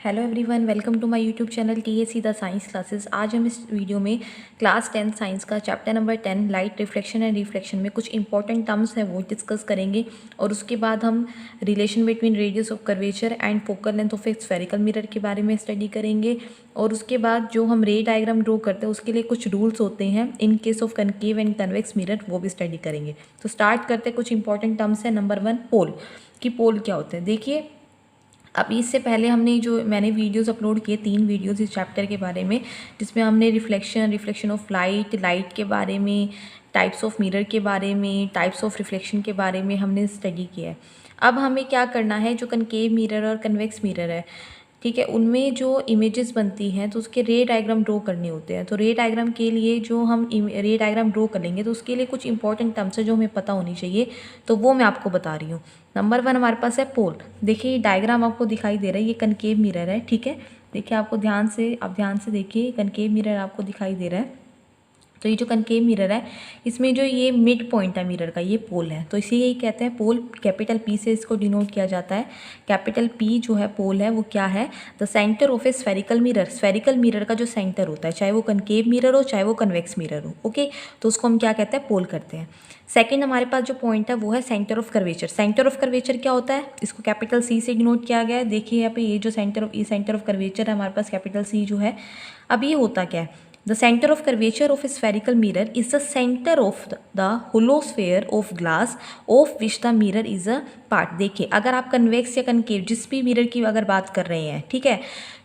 Hello everyone, welcome to my YouTube channel TAC the science classes. आज हम इस video में क्लास 10 साइंस का chapter number 10 light reflection and reflection में कुछ इंपॉर्टेंट टर्म्स हैं वो डिस्कस करेंगे। और उसके बाद हम relation between radius of curvature and focal length of a spherical mirror के बारे में स्टडी करेंगे। और उसके बाद जो हम रे डायग्राम ड्रॉ करते हैं उसके लिए कुछ रूल्स होते हैं इन case of concave and convex mirror, वो भी स्टडी करेंगे। तो स्टार्ट करते हैं। कुछ इंपॉर्टेंट टर्म्स है। नंबर 1, पोल। कि पोल क्या होते हैं। देखिए, अभी इससे पहले मैंने वीडियोस अपलोड किए, 3 वीडियोस इस चैप्टर के बारे में, जिसमें हमने रिफ्लेक्शन ऑफ लाइट के बारे में, टाइप्स ऑफ मिरर के बारे में, टाइप्स ऑफ रिफ्लेक्शन के बारे में हमने स्टडी किया है। अब हमें क्या करना है, जो कनकेव मिरर और कन्वेक्स मिरर है, ठीक है, उनमें जो इमेजेस बनती हैं तो उसके रे डायग्राम ड्रॉ करने होते हैं। तो रे डायग्राम के लिए जो हम रे डायग्राम ड्रॉ करेंगे तो उसके लिए कुछ इंपॉर्टेंट टर्म्स है जो हमें पता होनी चाहिए, तो वो मैं आपको बता रही हूँ। नंबर 1 हमारे पास है पोल। देखिए, ये डायग्राम आपको दिखाई दे रहा है, ये कनकेव मिरर है, ठीक है। देखिए, आप ध्यान से देखिए, कनकेव मिरर आपको दिखाई दे रहा है। तो ये जो कनकेव मिरर है, इसमें जो ये मिड पॉइंट है मिरर का, ये पोल है। तो इसी यही कहते हैं पोल। कैपिटल पी से इसको डिनोट किया जाता है। कैपिटल पी जो है पोल है, वो क्या है, the centre of a spherical mirror. Spherical mirror का जो सेंटर होता है, चाहे वो कनकेव मिरर हो चाहे वो कन्वेक्स मिरर हो, ओके, तो उसको हम क्या कहते हैं, पोल करते हैं। सेकंड हमारे पास जो पॉइंट है वो है centre of curvature. Centre of curvature क्या होता है, इसको कैपिटल सी से डिनोट किया गया है। देखिए यहाँ पे, ये जो सेंटर ऑफ कर्वेचर है हमारे पास, कैपिटल सी जो है। अब ये होता क्या है, the center of curvature of a spherical mirror is the center of the hollow sphere of glass of which the mirror is a part। देखिए, अगर आप कन्वेक्स या कनकेव जिस भी मिरर की अगर बात कर रहे हैं, ठीक है,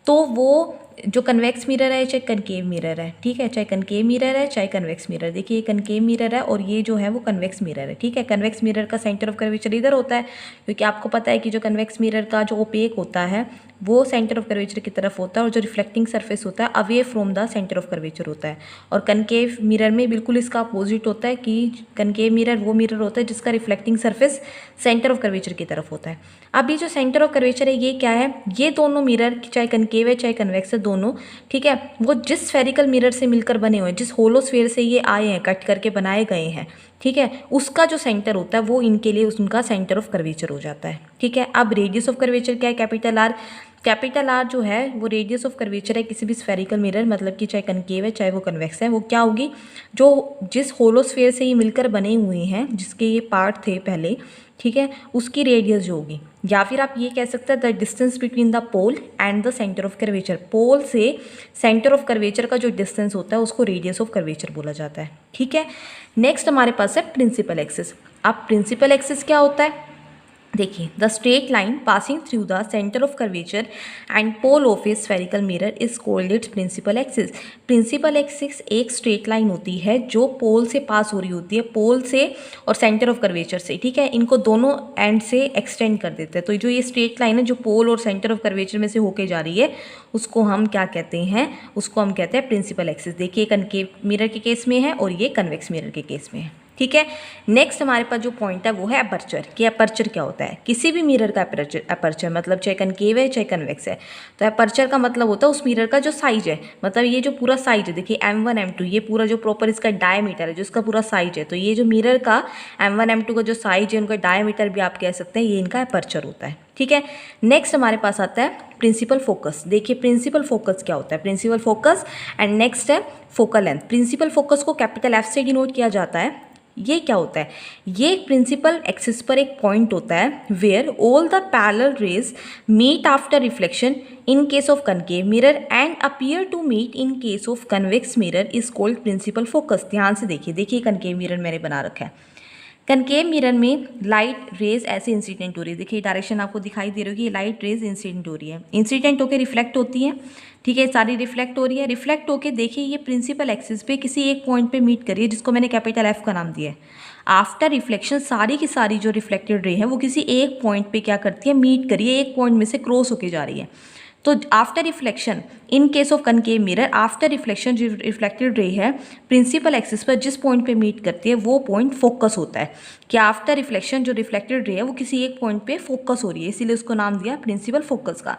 तो वो जो कन्वेक्स मिरर है चाहे कनकेव मिरर है, ठीक है, चाहे कनकेव मिरर है चाहे कन्वेक्स मिरर। देखिए, ये कनकेव मिरर है और ये जो है वो कन्वेक्स मिरर है, ठीक है। कन्वेक्स मिरर का सेंटर ऑफ कर्वेचर इधर होता है, क्योंकि आपको पता है कि जो कन्वेक्स मिरर का जो ओपेक होता है वो सेंटर ऑफ कर्वेचर की तरफ होता है, और जो रिफ्लेक्टिंग सरफेस होता है away from the centre of curvature होता है। और कनकेव मिरर में बिल्कुल इसका अपोजिट होता है, कि कनकेव मिरर वो मिरर होता है जिसका reflecting surface centre of curvature की तरफ होता है। अब ये जो सेंटर ऑफ कर्वेचर है, ये क्या है, ये दोनों मिरर चाहे कनकेव है चाहे कन्वेक्स है, दोनों, ठीक है, वो जिस स्फेरिकल मिरर से मिलकर बने हुए हैं, जिस होलो स्फीयर से ये आए हैं, कट करके बनाए गए हैं, ठीक है, उसका जो सेंटर होता है वो इनके लिए उनका सेंटर ऑफ कर्वेचर हो जाता है, ठीक है। अब रेडियस ऑफ कर्वेचर क्या है, कैपिटल आर। कैपिटल आर जो है वो रेडियस ऑफ कर्वेचर है किसी भी स्फेरिकल मिरर, मतलब कि चाहे कनकेव है चाहे वो कन्वेक्स है, वो क्या होगी, जो जिस होलो स्फीयर से ये मिलकर बने हुए हैं, जिसके ये पार्ट थे पहले, ठीक है, उसकी रेडियस जो होगी, या फिर आप ये कह सकते हैं the distance between the pole and the centre of curvature. Pole से सेंटर ऑफ कर्वेचर का जो डिस्टेंस होता है उसको रेडियस ऑफ कर्वेचर बोला जाता है, ठीक है। नेक्स्ट हमारे पास है प्रिंसिपल एक्सिस। अब प्रिंसिपल एक्सिस क्या होता है, देखिए, the straight line passing through the centre of curvature and pole of a spherical mirror is called its principal axis. Principal axis एक स्ट्रेट लाइन होती है जो पोल से पास हो रही होती है, पोल से और सेंटर ऑफ कर्वेचर से, ठीक है, इनको दोनों एंड से एक्सटेंड कर देते हैं। तो जो ये स्ट्रेट लाइन है जो पोल और सेंटर ऑफ कर्वेचर में से होके जा रही है, उसको हम क्या कहते हैं, उसको हम कहते हैं प्रिंसिपल एक्सिस। देखिए, कनकेव मिरर के केस में है और ये कन्वेक्स मिरर के केस में है, ठीक है। नेक्स्ट हमारे पास जो पॉइंट है वो है अपर्चर। कि अपर्चर क्या होता है, किसी भी मिरर का अपर्चर मतलब चाहे कनकेव है चाहे कन्वेक्स है, तो अपर्चर का मतलब होता है उस मिरर का जो साइज है, मतलब ये जो पूरा साइज है, देखिए M1 M2, ये पूरा जो प्रॉपर इसका डायमीटर है, जो इसका पूरा साइज है, तो ये जो मिरर का M1 M2 का जो साइज है, उनका डायमीटर भी आप कह सकते हैं, ये इनका अपर्चर होता है, ठीक है। नेक्स्ट हमारे पास आता है प्रिंसिपल फोकस। देखिए, प्रिंसिपल फोकस क्या होता है, प्रिंसिपल फोकस एंड नेक्स्ट है फोकल लेंथ। प्रिंसिपल फोकस को कैपिटल F से डिनोट किया जाता है। ये क्या होता है, ये प्रिंसिपल एक्सिस पर एक पॉइंट होता है where all the parallel rays meet after reflection in case of concave mirror and appear to meet in case of convex mirror is called principal focus. ध्यान से देखिए, कनकेव मिरर मैंने बना रखा है। कनकेव मिरर में लाइट रेज ऐसे incident हो रही है, देखिए डायरेक्शन आपको दिखाई दे रही होगी, ये लाइट रेज इंसिडेंट हो रही है, इंसिडेंट होकर रिफ्लेक्ट होती है, ठीक है, सारी रिफ्लेक्ट हो रही है। रिफ्लेक्ट होकर देखिए ये प्रिंसिपल एक्सिस पे किसी एक पॉइंट पे मीट करिए, जिसको मैंने कैपिटल F का नाम दिया है। आफ्टर रिफ्लेक्शन सारी की सारी जो रिफ्लेक्टेड रे है वो किसी एक पॉइंट पे क्या करती है, मीट करिए, एक पॉइंट में से क्रॉस होके जा रही है। तो after reflection in case of concave mirror, after reflection जो रिफ्लेक्टेड रे है प्रिंसिपल एक्सिस पर जिस पॉइंट पे मीट करती है वो पॉइंट फोकस होता है। कि आफ्टर रिफ्लेक्शन जो रिफ्लेक्टेड रे है वो किसी एक पॉइंट पे फोकस हो रही है, इसीलिए उसको नाम दिया प्रिंसिपल फोकस का।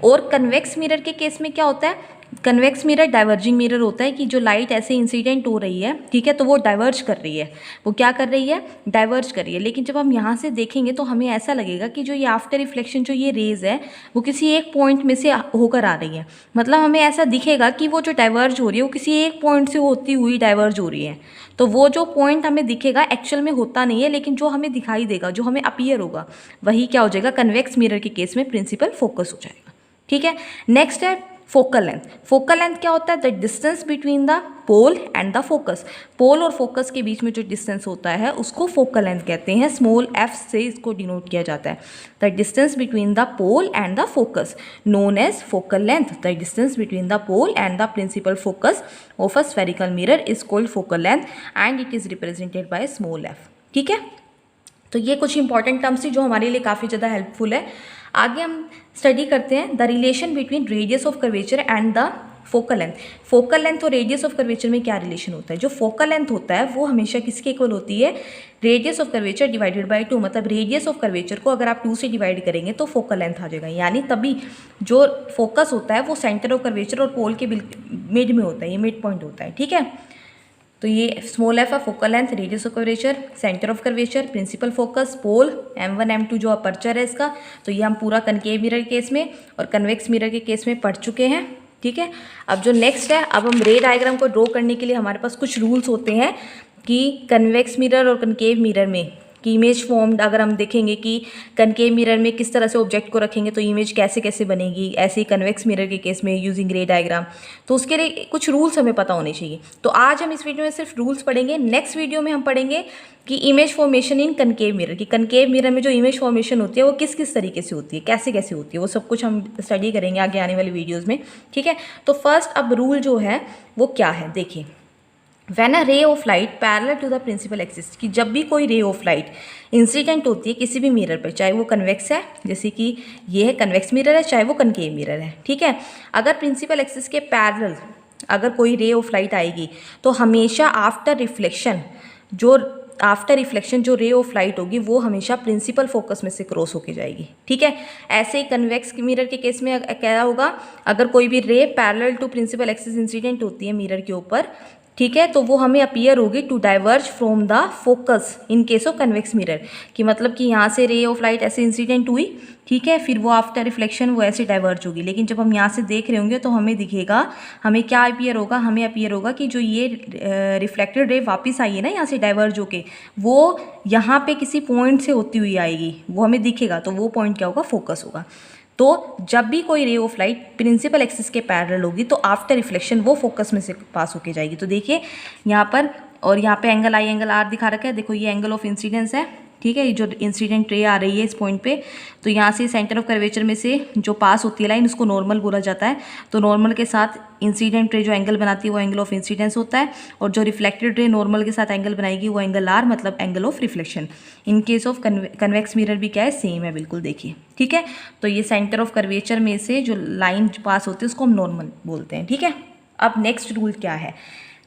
और कन्वेक्स मिरर के केस में क्या होता है, कन्वेक्स मिरर डाइवर्जिंग मिरर होता है कि जो लाइट ऐसे इंसिडेंट हो रही है, ठीक है, तो वो डाइवर्ज कर रही है, वो क्या कर रही है, डाइवर्ज कर रही है। लेकिन जब हम यहाँ से देखेंगे तो हमें ऐसा लगेगा कि जो ये आफ्टर रिफ्लेक्शन जो ये रेज है वो किसी एक पॉइंट में से होकर आ रही है। मतलब हमें ऐसा दिखेगा कि वो जो डाइवर्ज हो रही है वो किसी एक पॉइंट से होती हुई डाइवर्ज हो रही है। तो वो जो पॉइंट हमें दिखेगा एक्चुअल में होता नहीं है, लेकिन जो हमें दिखाई देगा, जो हमें अपीयर होगा, वही क्या हो जाएगा, कन्वेक्स मिरर के केस में प्रिंसिपल फोकस हो जाएगा। ठीक है, नेक्स्ट है फोकल लेंथ। फोकल लेंथ क्या होता है, the distance between the pole and the focus. Pole और फोकस के बीच में जो डिस्टेंस होता है उसको फोकल लेंथ कहते हैं। स्मॉल f से इसको डिनोट किया जाता है। The distance between the pole and the focus known as focal length. The distance between the pole and the principal focus of a spherical mirror is called focal length and it is represented by small f। ठीक है, तो ये कुछ important terms थी जो हमारे लिए काफ़ी ज़्यादा हेल्पफुल है। आगे हम स्टडी करते हैं the relation between radius of curvature and the focal length. Focal length और रेडियस ऑफ कर्वेचर में क्या रिलेशन होता है। जो फोकल लेंथ होता है वो हमेशा किसके इक्वल होती है, radius of curvature divided by 2। मतलब रेडियस ऑफ कर्वेचर को अगर आप 2 से डिवाइड करेंगे तो फोकल लेंथ आ जाएगा। यानी तभी जो फोकस होता है वो सेंटर ऑफ कर्वेचर और पोल के मिड में होता है, ये मिड पॉइंट होता है। ठीक है, तो ये स्मॉल f है focal length, radius of curvature, centre of curvature, principal focus, pole, m1 m2 जो अपर्चर है इसका। तो ये हम पूरा कनकेव मिरर केस में और कन्वेक्स मिरर के केस में पढ़ चुके हैं। ठीक है, अब जो नेक्स्ट है, अब हम रे डायग्राम को ड्रॉ करने के लिए हमारे पास कुछ रूल्स होते हैं कि कन्वेक्स मिरर और कनकेव मिरर में कि इमेज फॉर्म्ड, अगर हम देखेंगे कि कनकेव मिरर में किस तरह से ऑब्जेक्ट को रखेंगे तो इमेज कैसे कैसे बनेगी, ऐसे ही कन्वेक्स मिरर के केस में यूजिंग रे डायग्राम। तो उसके लिए कुछ रूल्स हमें पता होने चाहिए। तो आज हम इस वीडियो में सिर्फ रूल्स पढ़ेंगे। नेक्स्ट वीडियो में हम पढ़ेंगे कि इमेज फॉर्मेशन इन कनकेव मिरर, कि कनकेव मिरर में जो इमेज फॉर्मेशन होती है वो किस किस तरीके से होती है, कैसे कैसे होती है, वो सब कुछ हम स्टडी करेंगे आगे आने वाली वीडियोज़ में। ठीक है, तो फर्स्ट अब रूल जो है वो क्या है, देखिए। When a ray of light parallel to the principal axis, कि जब भी कोई रे ऑफ लाइट इंसिडेंट होती है किसी भी मिरर पर, चाहे वो कन्वेक्स है, जैसे कि ये है कन्वेक्स मिरर है, चाहे वो कनकेव मिरर है। ठीक है, अगर प्रिंसिपल एक्सिस के पैरेलल अगर कोई रे ऑफ लाइट आएगी तो हमेशा आफ्टर रिफ्लेक्शन जो रे ऑफ लाइट होगी वो हमेशा प्रिंसिपल फोकस में से क्रॉस होके जाएगी। ठीक है, ऐसे ही कन्वेक्स मिरर के केस में क्या होगा, अगर कोई भी ray parallel to principal axis incident होती है मिरर के ऊपर, ठीक है, तो वो हमें अपीयर होगी to diverge from the focus in case of convex mirror. कि मतलब कि यहाँ से रे ऑफ लाइट ऐसे इंसिडेंट हुई, ठीक है, फिर वो आफ्टर रिफ्लेक्शन वो ऐसे डाइवर्ज होगी। लेकिन जब हम यहाँ से देख रहे होंगे तो हमें दिखेगा, हमें क्या अपीयर होगा, हमें अपीयर होगा कि जो ये रिफ्लेक्टेड रे वापस आई है ना यहाँ से डाइवर्ज होके, वो यहाँ पे किसी पॉइंट से होती हुई आएगी, वो हमें दिखेगा। तो वो पॉइंट क्या होगा, फोकस होगा। तो जब भी कोई ray of light principal axis के पैरेलल होगी तो आफ्टर रिफ्लेक्शन वो फोकस में से पास होके जाएगी। तो देखिए यहाँ पर, और यहाँ पे एंगल आई एंगल आर दिखा रखा है, देखो ये एंगल ऑफ इंसिडेंस है। ठीक है, ये जो इंसिडेंट रे आ रही है इस पॉइंट पे, तो यहाँ से सेंटर ऑफ कर्वेचर में से जो पास होती है लाइन उसको नॉर्मल बोला जाता है। तो नॉर्मल के साथ इंसिडेंट रे जो एंगल बनाती है वो एंगल ऑफ इंसिडेंस होता है, और जो रिफ्लेक्टेड रे नॉर्मल के साथ एंगल बनाएगी वो एंगल आर, मतलब angle of reflection. In case of convex mirror भी क्या है, सेम है बिल्कुल, देखिए। ठीक है, तो ये सेंटर ऑफ कर्वेचर में से जो लाइन पास होती है उसको हम नॉर्मल बोलते हैं। ठीक है, अब नेक्स्ट रूल क्या है,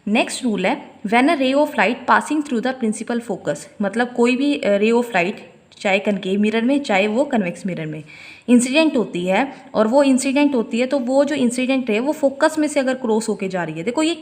नेक्स्ट रूल है when a ray of light passing through the principal focus. मतलब कोई भी रे ऑफ लाइट चाहे कनकेव मिरर में चाहे वो कन्वेक्स मिरर में इंसिडेंट होती है, और वो इंसिडेंट होती है तो वो जो इंसिडेंट है वो फोकस में से अगर क्रॉस होके जा रही है, देखो ये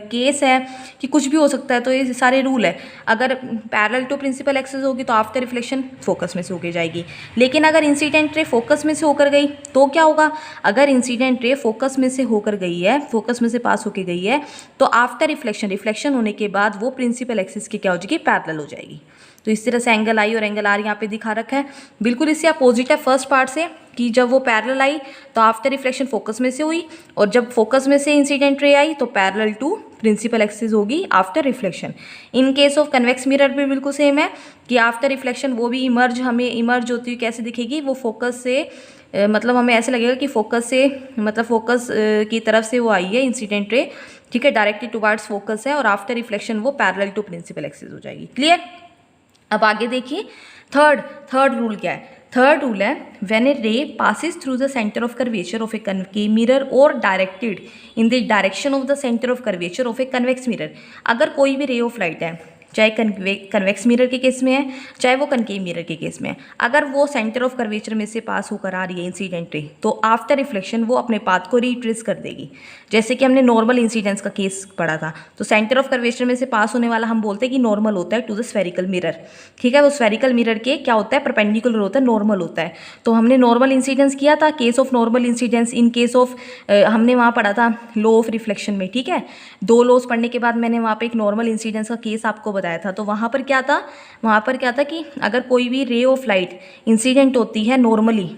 केस है कि कुछ भी हो सकता है, तो ये सारे रूल है। अगर पैरेलल टू प्रिंसिपल एक्सिस होगी तो आफ्टर रिफ्लेक्शन फोकस में से होके जाएगी। लेकिन अगर इंसिडेंट रे फोकस में से होकर गई तो क्या होगा, अगर इंसिडेंट रे फोकस में से होकर गई है, फोकस में से पास होके गई है, तो आफ्टर रिफ्लेक्शन होने के बाद वो प्रिंसिपल एक्सिस की क्या हो जाएगी, पैरेलल हो जाएगी। तो इस तरह से एंगल आई और एंगल आर यहाँ पे दिखा रखा है, बिल्कुल इससे अपोजिट है फर्स्ट पार्ट से, कि जब वो पैरेलल आई तो आफ्टर रिफ्लेक्शन फोकस में से हुई, और जब फोकस में से इंसिडेंट रे आई तो पैरेलल टू प्रिंसिपल एक्सिस होगी after reflection. In case of convex mirror भी बिल्कुल सेम है कि आफ्टर रिफ्लेक्शन वो भी हमें इमर्ज होती हुई कैसे दिखेगी, वो फोकस से मतलब हमें ऐसे लगेगा कि फोकस से, मतलब फोकस की तरफ से वो आई है इंसिडेंट रे। ठीक है, डायरेक्टली टुवर्ड्स फोकस है, और आफ्टर रिफ्लेक्शन वो पैरेलल टू प्रिंसिपल एक्सिस हो जाएगी। क्लियर। अब आगे देखिए थर्ड रूल क्या है। थर्ड रूल है when a ray passes through the centre of curvature of a concave mirror और directed in the direction of the centre of curvature of a convex mirror. अगर कोई भी रे ऑफ लाइट है, चाहे convex mirror के case में है, चाहे वो कनकेव मिरर के केस में है। अगर वो सेंटर ऑफ कर्वेचर में से पास होकर आ रही है इंसिडेंट रे, तो आफ्टर रिफ्लेक्शन वो अपने पाथ को रिट्रेस कर देगी। जैसे कि हमने नॉर्मल इंसिडेंस का केस पढ़ा था, तो सेंटर ऑफ कर्वेचर में से पास होने वाला हम बोलते हैं कि नॉर्मल होता है टू द स्फेरिकल मिरर। ठीक है, वो स्फेरिकल मिरर के क्या होता है, परपेंडिकुलर होता है, नॉर्मल होता है। तो हमने नॉर्मल इंसिडेंस किया था, case of normal incidence in case of हमने वहाँ पढ़ा था लॉ ऑफ रिफ्लेक्शन में। ठीक है, 2 लॉज पढ़ने के बाद मैंने वहाँ पे एक नॉर्मल इंसिडेंस का केस आपको बताया था। तो वहाँ पर क्या था कि अगर कोई भी रे ऑफ लाइट इंसिडेंट होती है normally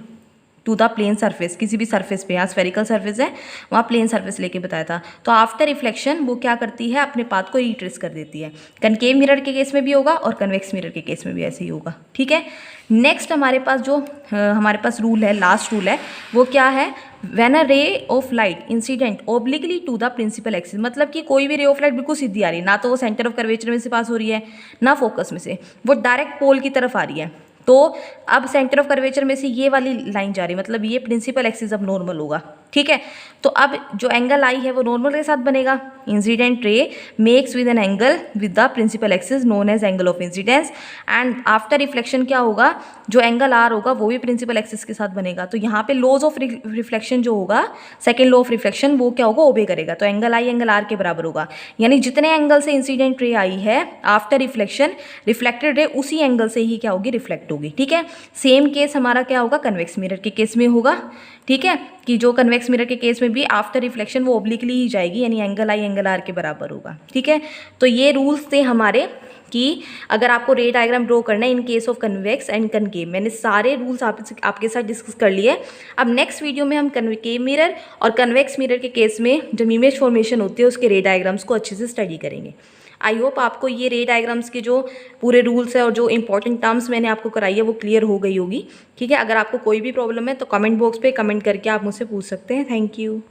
to the plane surface, किसी भी सरफेस पे, यहाँ स्फेरिकल सरफेस है, वहाँ प्लेन सरफेस लेके बताया था, तो आफ्टर रिफ्लेक्शन वो क्या करती है, अपने पाथ को रिट्रेस कर देती है। कनकेव मिरर के केस में भी होगा और कन्वेक्स मिरर के केस में भी ऐसे ही होगा। ठीक है, नेक्स्ट हमारे पास रूल है, लास्ट रूल है, वो क्या है, when a ray of light incident obliquely to the principal axis, मतलब कि कोई भी रे ऑफ लाइट बिल्कुल सीधी आ रही है, ना तो वो सेंटर ऑफ कर्वेचर में से पास हो रही है, ना फोकस में से, वो डायरेक्ट पोल की तरफ आ रही है। तो अब सेंटर ऑफ कर्वेचर में से ये वाली लाइन जा रही है, मतलब ये प्रिंसिपल एक्सिस अब नॉर्मल होगा। ठीक है, तो अब जो एंगल आई है वो नॉर्मल के साथ बनेगा। Incident ray makes with an angle with the principal axis known as angle of incidence, and after reflection क्या होगा, जो एंगल आर होगा वो भी प्रिंसिपल एक्सिस के साथ बनेगा। तो यहाँ पे लॉज ऑफ रिफ्लेक्शन जो होगा, सेकेंड लॉ ऑफ रिफ्लेक्शन, वो क्या होगा, ओबे करेगा। तो एंगल आई एंगल आर के बराबर होगा, यानी जितने एंगल से इंसिडेंट रे आई है आफ्टर रिफ्लेक्शन, रिफ्लेक्टेड रे उसी एंगल से ही क्या होगी, रिफ्लेक्ट होगी। ठीक है, सेम केस हमारा क्या होगा, कन्वेक्स मिरर के केस में होगा। ठीक है, कि जो कन्वेक्स मिरर के केस में भी आफ्टर रिफ्लेक्शन वो ओब्लिकली ही जाएगी, यानी एंगल आई एंगल आर के बराबर होगा। ठीक है, तो ये रूल्स थे हमारे कि अगर आपको रे डायग्राम ड्रॉ करना है इन case of convex and concave, मैंने सारे रूल्स आपके साथ डिस्कस कर लिए। अब नेक्स्ट वीडियो में हम कनकेव मिरर और कन्वेक्स मिरर के केस में जब इमेज फॉर्मेशन होती है उसके रे डायग्राम्स को अच्छे से स्टडी करेंगे। आई होप आपको ये रे डायग्राम्स के जो पूरे रूल्स है और जो इंपॉर्टेंट टर्म्स मैंने आपको कराई है वो क्लियर हो गई होगी। ठीक है, अगर आपको कोई भी प्रॉब्लम है तो कमेंट बॉक्स पे कमेंट करके आप मुझसे पूछ सकते हैं। Thank you.